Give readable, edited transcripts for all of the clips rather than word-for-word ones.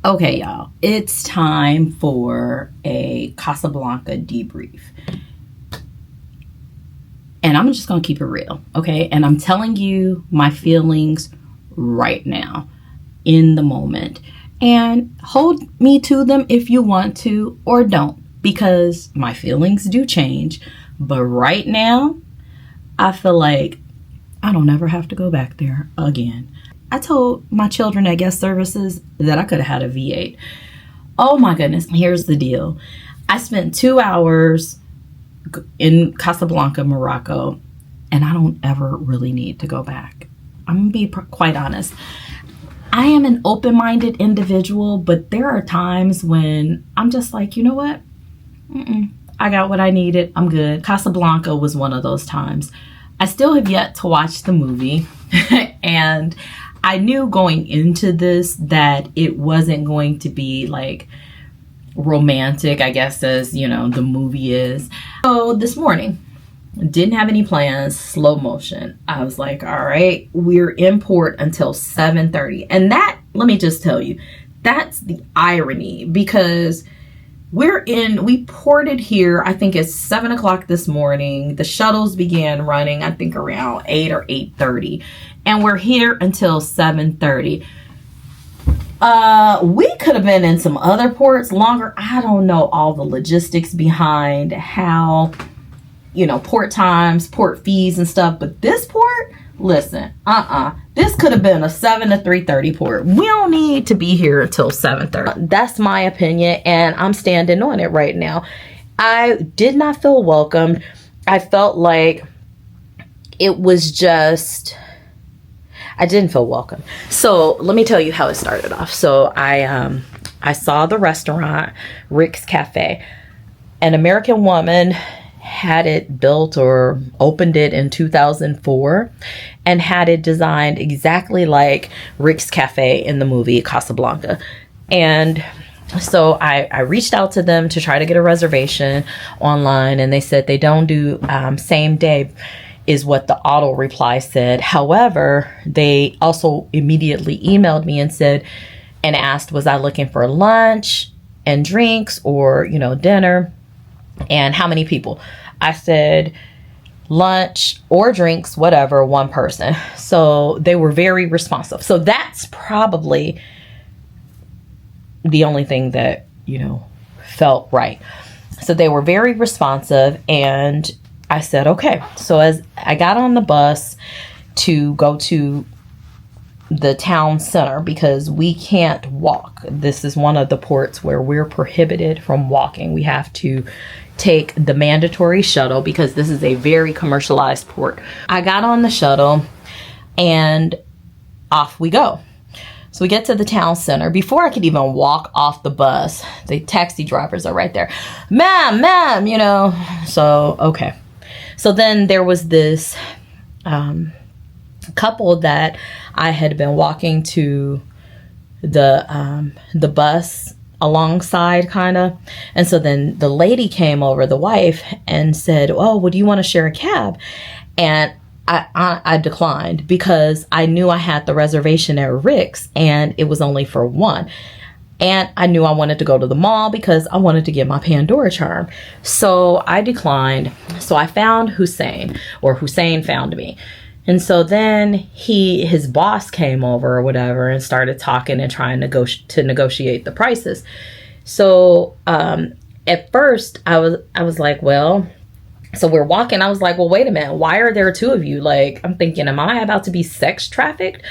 Okay, y'all, it's time for a Casablanca debrief. And I'm just going to keep it real, okay? And I'm telling you my feelings right now, in the moment. And hold me to them if you want to or don't, because my feelings do change. But right now, I feel like I don't ever have to go back there again. I told my children at guest services that I could have had a V8. Oh my goodness. Here's the deal. I spent 2 hours in Casablanca, Morocco, and I don't ever really need to go back. I'm going to be quite honest. I am an open-minded individual, but there are times when I'm just like, you know what? I got what I needed. I'm good. Casablanca was one of those times. I still have yet to watch the movie, and I knew going into this that it wasn't going to be like romantic, I guess, as you know, the movie is. So this morning, didn't have any plans, slow motion. I was like, all right, we're in port until 7:30. And that, let me just tell you, that's the irony, because we ported here, I think it's 7 o'clock this morning. The shuttles began running, I think around 8 or 8:30. And we're here until 7:30. We could have been in some other ports longer. I don't know all the logistics behind how, you know, port times, port fees and stuff. But this port, listen, this could have been a 7 to 3:30 port. We don't need to be here until 7:30. That's my opinion, and I'm standing on it right now. I did not feel welcomed. I felt like it was just, I didn't feel welcome. So let me tell you how it started off. So I saw the restaurant, Rick's Cafe. An American woman had it built or opened it in 2004 and had it designed exactly like Rick's Cafe in the movie Casablanca. And so I reached out to them to try to get a reservation online, and they said they don't do same day, is what the auto reply said. However, they also immediately emailed me and said, and asked, was I looking for lunch and drinks or, you know, dinner, and how many people? I said lunch or drinks, whatever, one person. So they were very responsive. So that's probably the only thing that, you know, felt right. So they were very responsive, and I said, okay. So as I got on the bus to go to the town center, because we can't walk. This is one of the ports where we're prohibited from walking. We have to take the mandatory shuttle because this is a very commercialized port. I got on the shuttle and off we go. So we get to the town center. Before I could even walk off the bus, the taxi drivers are right there. Ma'am, you know. So, okay. So then there was this couple that I had been walking to the bus alongside, kind of. And so then the lady came over, the wife, and said, oh, well, do you want to share a cab? And I declined because I knew I had the reservation at Rick's and it was only for one. And I knew I wanted to go to the mall because I wanted to get my Pandora charm. So I declined. So I found Hussein, or Hussein found me. And so then his boss came over or whatever and started talking and trying to negotiate the prices. So at first I was like, well, so we're walking. I was like, well, wait a minute. Why are there two of you? Like, I'm thinking, am I about to be sex trafficked?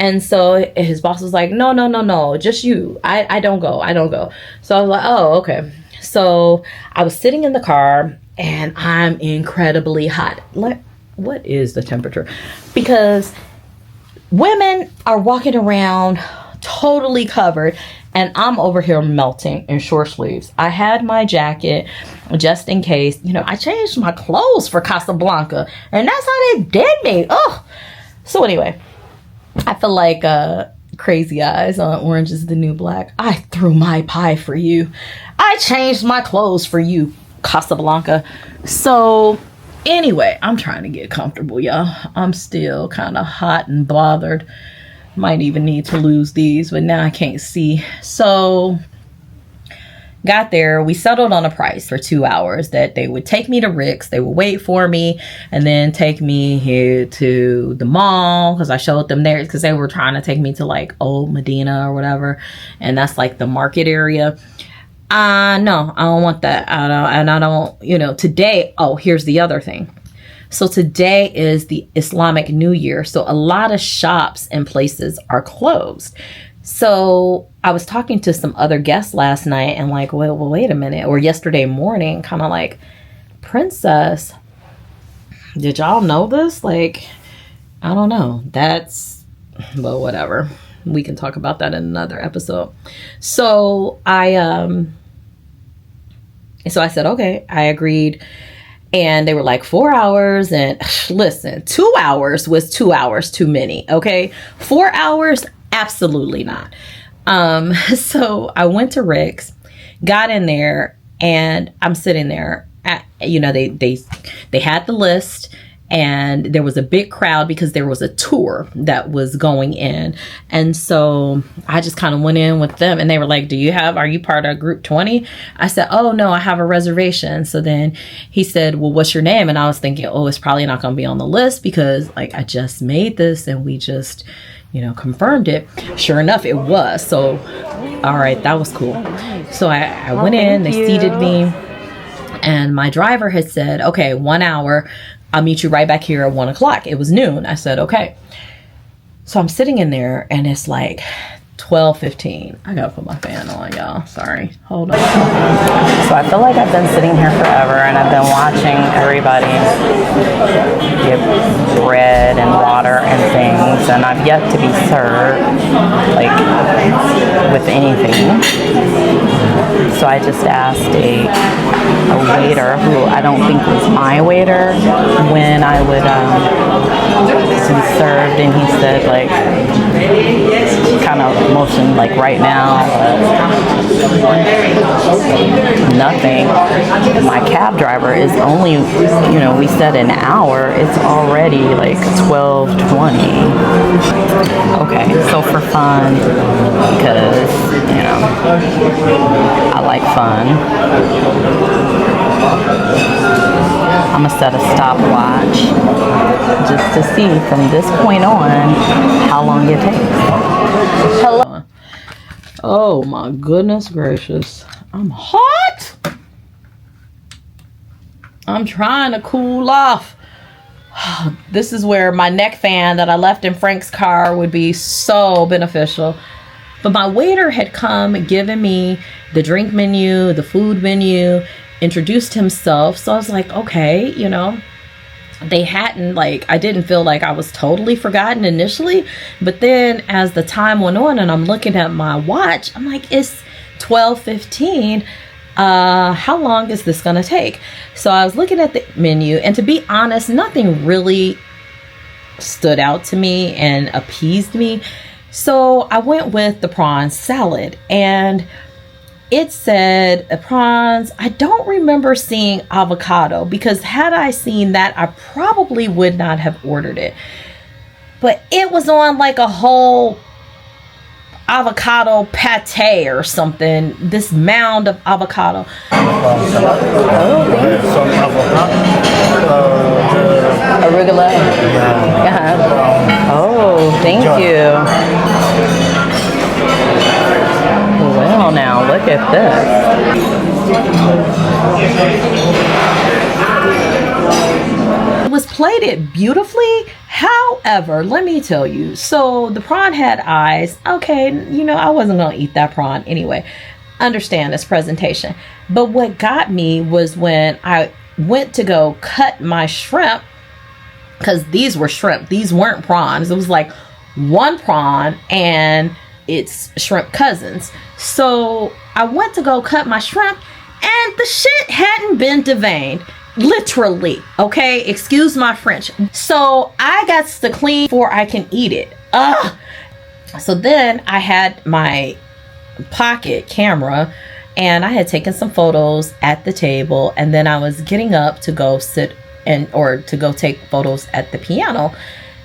And so his boss was like, no, just you. I don't go. So I was like, oh, okay. So I was sitting in the car and I'm incredibly hot. Like, what is the temperature? Because women are walking around totally covered and I'm over here melting in short sleeves. I had my jacket just in case. You know, I changed my clothes for Casablanca and that's how they did me. Oh, so anyway, I feel like Crazy Eyes on Orange is the New Black. I threw my pie for you. I changed my clothes for you, Casablanca. So anyway, I'm trying to get comfortable, y'all. I'm still kind of hot and bothered. Might even need to lose these, but now I can't see. So got there, we settled on a price for 2 hours that they would take me to Rick's, they would wait for me, and then take me here to the mall, because I showed them there, because they were trying to take me to like Old Medina or whatever, and that's like the market area. No, I don't want that. I don't, you know, today, oh, here's the other thing. So today is the Islamic New Year, so a lot of shops and places are closed. So I was talking to some other guests last night and like, well, wait a minute, or yesterday morning, kind of like, Princess, did y'all know this? Like, I don't know. That's, well, whatever. We can talk about that in another episode. So I said, okay, I agreed. And they were like 4 hours. And listen, 2 hours was 2 hours too many. Okay. 4 hours, absolutely not. So I went to Rick's, got in there, and I'm sitting there at, you know, they had the list, and there was a big crowd because there was a tour that was going in. And so I just kind of went in with them, and they were like, are you part of group 20? I said, oh no, I have a reservation. So then he said, well, what's your name? And I was thinking, oh, it's probably not going to be on the list because like I just made this and we just, you know, confirmed it. Sure enough, it was. So, all right, that was cool. So I went in, they seated me, and my driver had said, okay, 1 hour, I'll meet you right back here at 1 o'clock. It was noon. I said, okay. So I'm sitting in there and it's like 12:15. I gotta put my fan on, y'all. Sorry. Hold on. So I feel like I've been sitting here forever and I've been watching everybody get bread and water and things, and I've yet to be served like with anything. So I just asked a waiter who I don't think was my waiter when I would be served, and he said like kind of motioned like right now, nothing. My cab driver is only, you know, we said an hour, it's already like 12:20. Okay, so for fun, because, you know, I like fun, I'm gonna set a stopwatch just to see from this point on how long it takes. Hello. Oh my goodness gracious. I'm hot. I'm trying to cool off. This is where my neck fan that I left in Frank's car would be so beneficial. But my waiter had come, given me the drink menu, the food menu, introduced himself. So I was like, okay, you know, they hadn't, like, I didn't feel like I was totally forgotten initially. But then as the time went on and I'm looking at my watch, I'm like, it's 12:15. How long is this gonna take? So I was looking at the menu, and to be honest, nothing really stood out to me and appeased me. So I went with the prawn salad, and it said prawns. I don't remember seeing avocado, because had I seen that, I probably would not have ordered it. But it was on like a whole avocado pate or something, this mound of avocado. Arugula. Yeah. Oh, thank you. Well, now look at this. It was plated beautifully. However, let me tell you, so the prawn had eyes. Okay, you know, I wasn't going to eat that prawn anyway. Understand this presentation. But what got me was when I went to go cut my shrimp, because these were shrimp. These weren't prawns. It was like one prawn and its shrimp cousins. So I went to go cut my shrimp, and the shit hadn't been deveined. Literally, okay? Excuse my French. So I got to clean before I can eat it. Ugh. So then I had my pocket camera, and I had taken some photos at the table, and then I was getting up to go sit or to go take photos at the piano.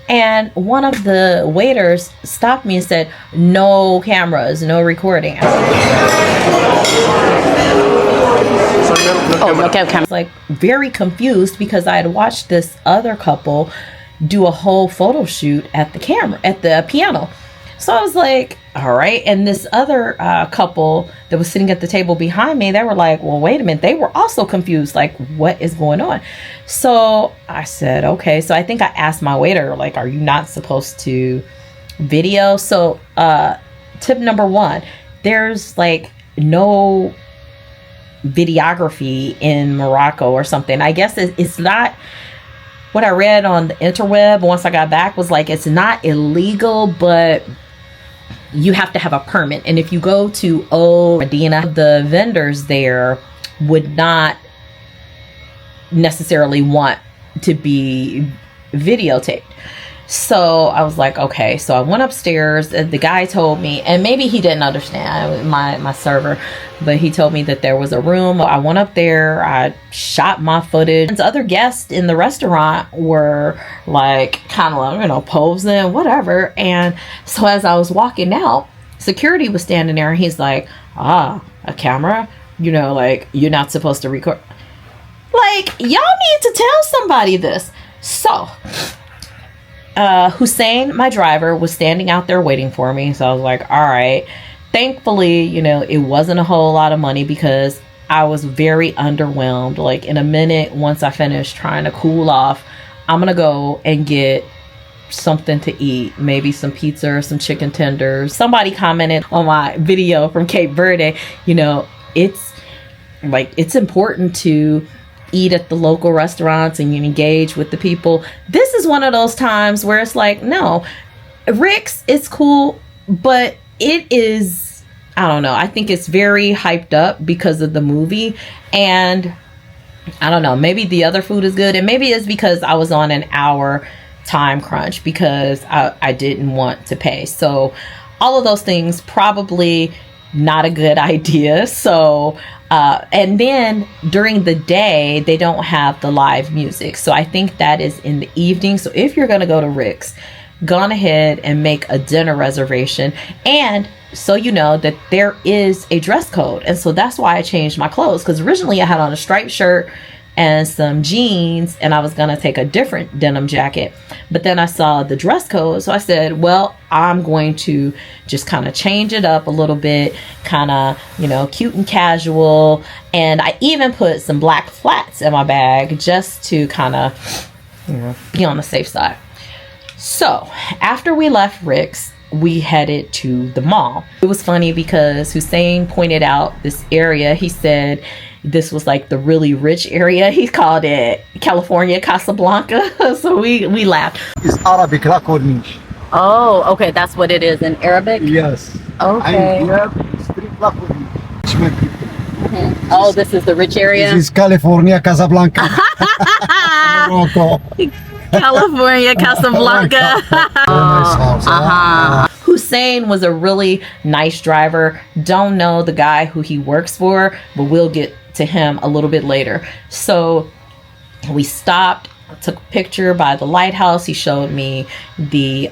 And one of the waiters stopped me and said, "No cameras, no recording." Oh, look at camera. I was like very confused because I had watched this other couple do a whole photo shoot at the piano. So I was like, all right. And this other couple that was sitting at the table behind me, they were like, well, wait a minute. They were also confused. Like, what is going on? So I said, okay. So I think I asked my waiter, like, are you not supposed to video? So tip number one, there's like no videography in Morocco or something. I guess it's not. What I read on the interweb once I got back was like, it's not illegal, but you have to have a permit. And if you go to Medina, the vendors there would not necessarily want to be videotaped. So I was like, okay. So I went upstairs. The guy told me, and maybe he didn't understand, my server, but he told me that there was a room. I went up there. I shot my footage. And other guests in the restaurant were like kind of posing, whatever. And so as I was walking out, security was standing there, and he's like, a camera? Like, you're not supposed to record. Like, y'all need to tell somebody this. So Hussein, my driver, was standing out there waiting for me. So I was like, all right. Thankfully, it wasn't a whole lot of money because I was very underwhelmed. Like, in a minute, once I finished trying to cool off, I'm going to go and get something to eat. Maybe some pizza or some chicken tenders. Somebody commented on my video from Cape Verde, it's important to eat at the local restaurants and you engage with the people. This is one of those times where it's like, no, Rick's, it's cool, but it is, I don't know, I think it's very hyped up because of the movie. And I don't know, maybe the other food is good, and maybe it's because I was on an hour time crunch because I didn't want to pay. So all of those things, probably not a good idea. So and then during the day, they don't have the live music. So I think that is in the evening. So if you're going to go to Rick's, go on ahead and make a dinner reservation. And so you know that there is a dress code. And so that's why I changed my clothes. Because originally I had on a striped shirt and some jeans, and I was going to take a different denim jacket. But then I saw the dress code. So I said, well, I'm going to just kind of change it up a little bit, kind of, cute and casual. And I even put some black flats in my bag just to kind of, be on the safe side. So after we left Rick's, we headed to the mall. It was funny because Hussein pointed out this area. He said this was like the really rich area. He called it California Casablanca. So we laughed. It's Arabic, la corniche. Oh, okay. That's what it is in Arabic? Yes. Okay. And here, street la corniche. Oh, this is the rich area? This is California Casablanca. Morocco. California Casablanca. Hussein was a really nice driver. Don't know the guy who he works for, but we'll get to him a little bit later. So we stopped, took a picture by the lighthouse. He showed me the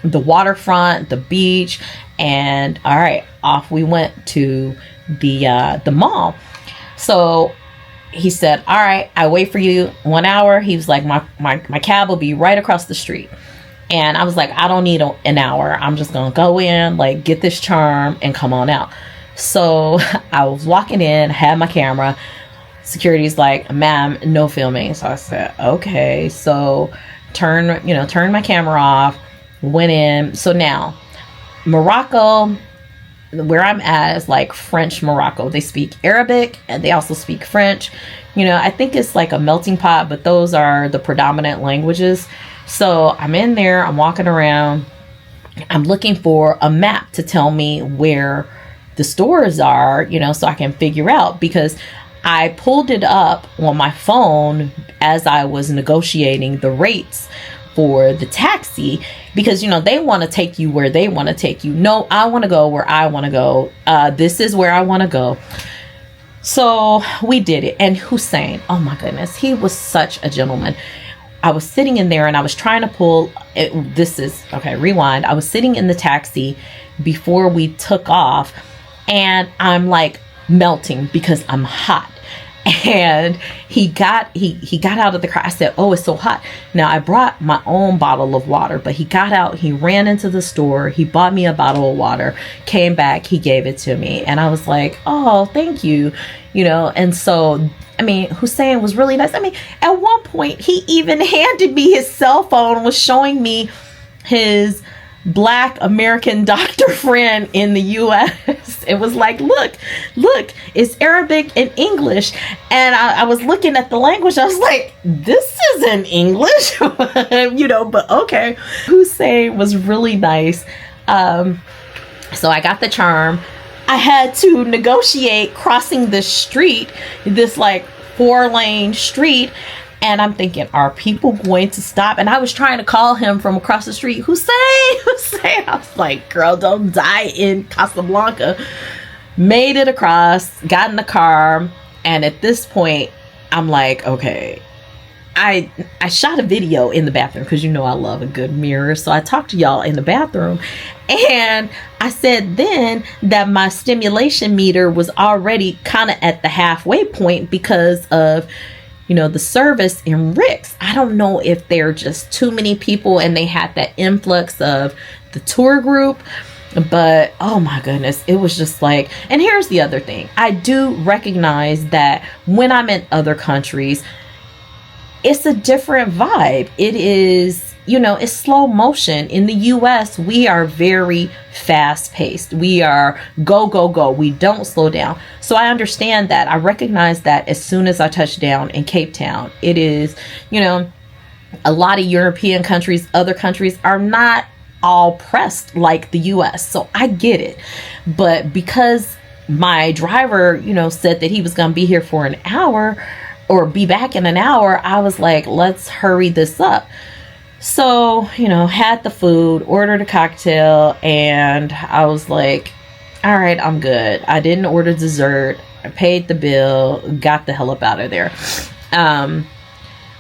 waterfront, the beach, and all right, off we went to the mall. So he said, all right, I wait for you 1 hour. He was like, my cab will be right across the street. And I was like, I don't need an hour. I'm just going to go in, like, get this charm and come on out. So I was walking in, had my camera. Security's like, ma'am, no filming. So I said, okay. So turn my camera off, went in. So now Morocco, where I'm at, is like French Morocco. They speak Arabic and they also speak French. I think it's like a melting pot, but those are the predominant languages. So I'm in there, I'm walking around, I'm looking for a map to tell me where the stores are, so I can figure out, because I pulled it up on my phone as I was negotiating the rates for the taxi, because they want to take you where they want to take you. No, I want to go where I want to go. This is where I want to go. So we did it. And Hussein, oh my goodness, he was such a gentleman. I was sitting in there and I was trying to pull it. This is okay, rewind. I was sitting in the taxi before we took off, and I'm like melting because I'm hot. And he got out of the car. I said, oh, it's so hot. Now, I brought my own bottle of water, but he got out, he ran into the store, he bought me a bottle of water, came back, he gave it to me. And I was like, oh, thank you. You know, and so, I mean, Hussein was really nice. I mean, at one point, he even handed me his cell phone, was showing me his Black American doctor friend in the US. It was like, look, it's Arabic and English. And I was looking at the language. I was like, this isn't English, you know, but okay. Hussein was really nice. So I got the charm. I had to negotiate crossing the street, this like 4-lane street. And I'm thinking, are people going to stop? And I was trying to call him from across the street. Hussein. I was like, girl, don't die in Casablanca. Made it across, got in the car. And at this point, I'm like, okay. I shot a video in the bathroom because you know I love a good mirror. So I talked to y'all in the bathroom. And I said then that my stimulation meter was already kind of at the halfway point because of, you know, the service in Rick's. I don't know if there are just too many people and they had that influx of the tour group, but oh my goodness, it was just like, and here's the other thing. I do recognize that when I'm in other countries, it's a different vibe. It is, you know, it's slow motion. In the US, we are very fast paced. We are go, go, go. We don't slow down. So I understand that. I recognize that as soon as I touch down in Cape Town. It is, you know, a lot of European countries, other countries are not all pressed like the US. So I get it. But because my driver, you know, said that he was going to be here for an hour or be back in an hour, I was like, let's hurry this up. So, you know, had the food, ordered a cocktail, and I was like, all right, I'm good. I didn't order dessert. I paid the bill, got the hell up out of there.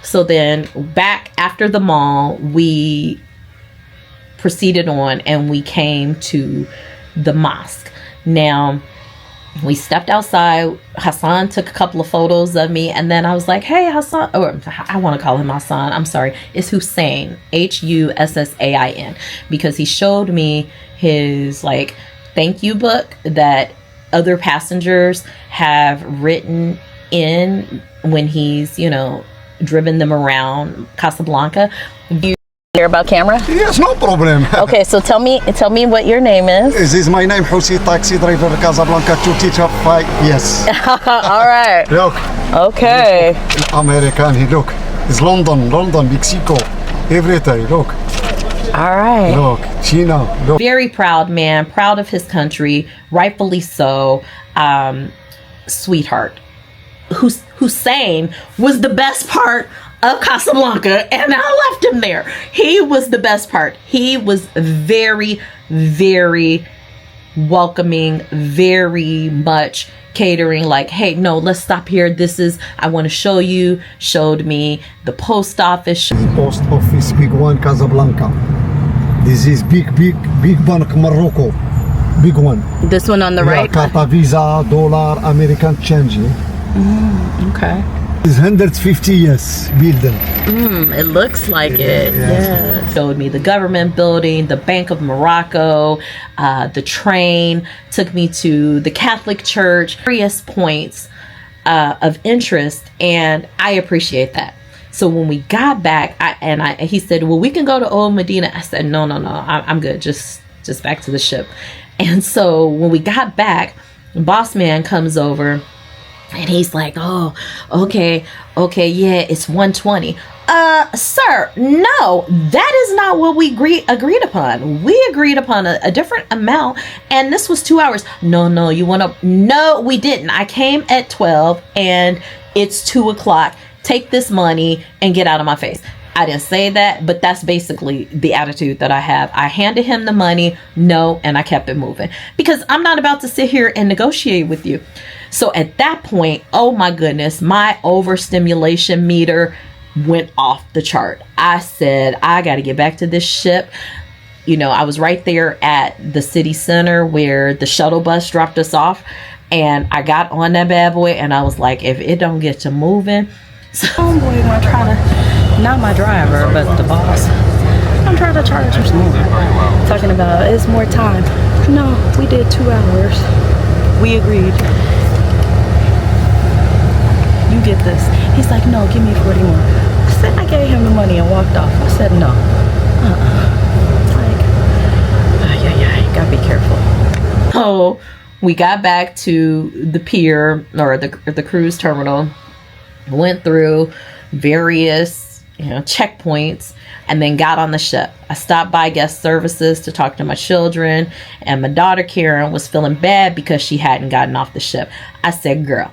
So then back after the mall, we proceeded on and we came to the mosque. Now, we stepped outside. Hassan took a couple of photos of me, and then I was like, hey, Hassan, or I want to call him Hassan. I'm sorry. It's Hussein, Hussain, because he showed me his like thank you book that other passengers have written in when he's, you know, driven them around Casablanca. Hear about camera? Yes, no problem. Okay, so tell me what your name is. This is my name, Hussein, taxi driver, Casablanca, 2T5. Yes. All right. Look. Okay. American, he look. It's London, Mexico, everything. Look. All right. Look, China. Look. Very proud man, proud of his country, rightfully so. Sweetheart. Hussein was the best part of Casablanca, and I left him there. He was the best part. He was very, very welcoming, very much catering, like, hey, no, let's stop here. This is, I want to show you. Showed me the post office. Post office, big one, Casablanca. This is big bank, Morocco. Big one. This one on the right? Carta, Visa, dollar, American change. Okay. It's 150 years building. It looks like it. Yeah. Showed me the government building, the Bank of Morocco, the train, took me to the Catholic Church, various points of interest, and I appreciate that. So when we got back, he said, well, we can go to Old Medina. I said, no, I'm good. Just back to the ship. And so when we got back, boss man comes over. And he's like, oh, okay, yeah, it's 120. Sir, no, that is not what we agreed upon. We agreed upon a different amount, and this was 2 hours. No, you want to? No, we didn't. I came at 12, and it's 2 o'clock. Take this money and get out of my face. I didn't say that, but that's basically the attitude that I have. I handed him the money, no, and I kept it moving because I'm not about to sit here and negotiate with you. So at that point, oh my goodness, my overstimulation meter went off the chart. I said, I got to get back to this ship. You know, I was right there at the city center where the shuttle bus dropped us off. And I got on that bad boy and I was like, if it don't get to moving. So homeboy want to try to, not my driver, but the boss. I'm trying to charge her some more. Talking about it's more time. No, we did 2 hours. We agreed. You get this. He's like, no, give me 40 more. I said, I gave him the money and walked off. I said, no. Like, gotta be careful. Oh, we got back to the pier or the cruise terminal, went through various, checkpoints, and then got on the ship. I stopped by guest services to talk to my children, and my daughter Karen was feeling bad because she hadn't gotten off the ship. I said, girl,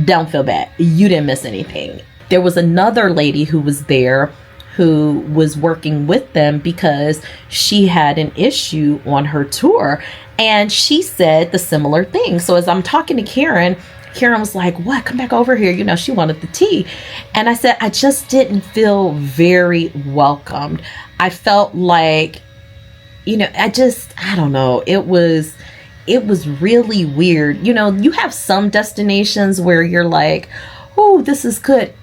don't feel bad. You didn't miss anything. There was another lady who was there who was working with them because she had an issue on her tour, and she said the similar thing. So as I'm talking to Karen was like, what? Come back over here. She wanted the tea. And I said, I just didn't feel very welcomed. I felt like, I don't know. It was really weird. You have some destinations where you're like, oh, this is good.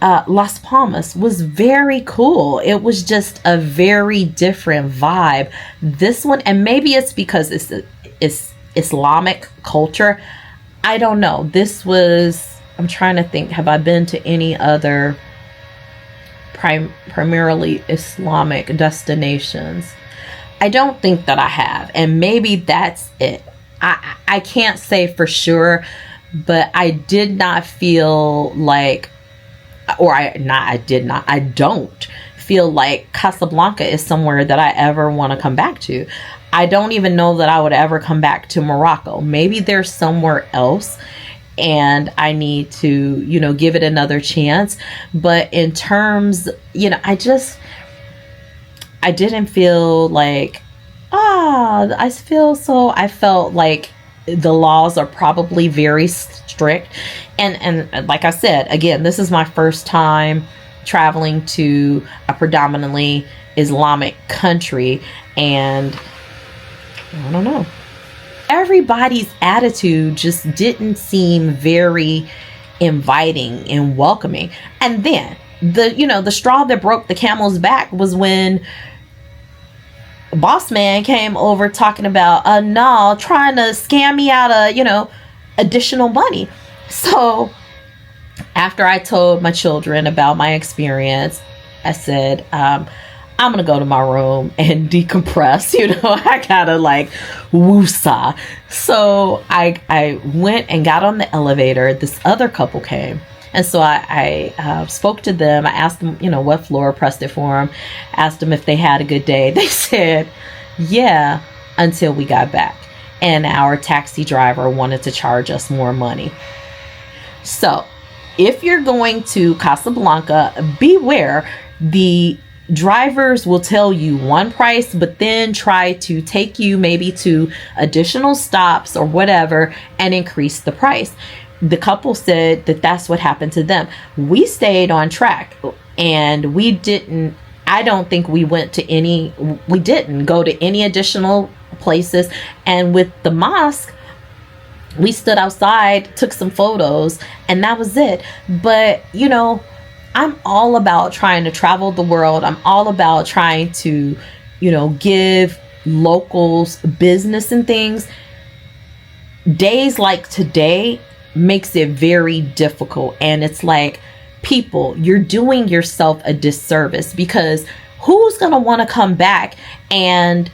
Las Palmas was very cool. It was just a very different vibe. This one, and maybe it's because it's Islamic culture. I don't know. This was, I'm trying to think, have I been to any other primarily Islamic destinations? I don't think that I have. And maybe that's it. I can't say for sure, but I did not feel like, I don't feel like Casablanca is somewhere that I ever want to come back to. I don't even know that I would ever come back to Morocco. Maybe there's somewhere else and I need to, give it another chance. But in terms, I didn't feel like, I felt like the laws are probably very strict. And like I said, again, this is my first time traveling to a predominantly Islamic country, and I don't know. Everybody's attitude just didn't seem very inviting and welcoming. And then the straw that broke the camel's back was when boss man came over talking about trying to scam me out of additional money. So after I told my children about my experience, I said, I'm gonna go to my room and decompress. I gotta woosah. So I went and got on the elevator. This other couple came, and so I spoke to them. I asked them, what floor, pressed it for them, asked them if they had a good day. They said, yeah, until we got back, and our taxi driver wanted to charge us more money. So if you're going to Casablanca, beware. The drivers will tell you one price, but then try to take you maybe to additional stops or whatever and increase the price. The couple said that that's what happened to them. We stayed on track, and I don't think we didn't go to any additional places. And with the mosque, we stood outside, took some photos, and that was it. But, I'm all about trying to travel the world. I'm all about trying to, give locals business and things. Days like today makes it very difficult. And it's like, people, you're doing yourself a disservice, because who's going to want to come back and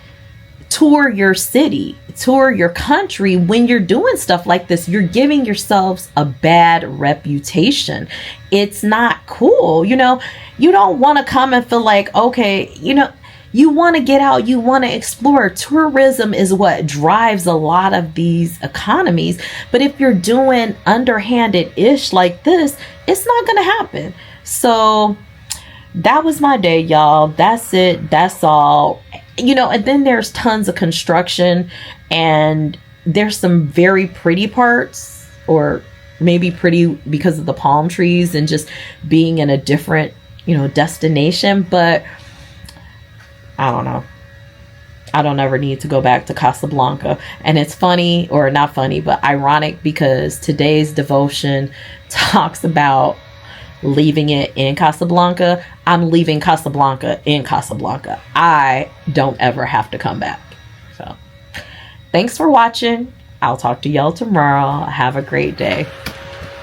tour your city, tour your country when you're doing stuff like this? You're giving yourselves a bad reputation. It's not cool. You don't want to come and feel like, okay, you want to get out, you want to explore. Tourism is what drives a lot of these economies. But if you're doing underhanded ish like this, it's not going to happen. So that was my day, y'all. That's it. That's all. And then there's tons of construction, and there's some very pretty parts, or maybe pretty because of the palm trees and just being in a different destination, but I don't know. I don't ever need to go back to Casablanca. And it's funny, or not funny, but ironic, because today's devotion talks about leaving it in Casablanca. I'm leaving Casablanca in Casablanca. I don't ever have to come back. So thanks for watching. I'll talk to y'all tomorrow. Have a great day.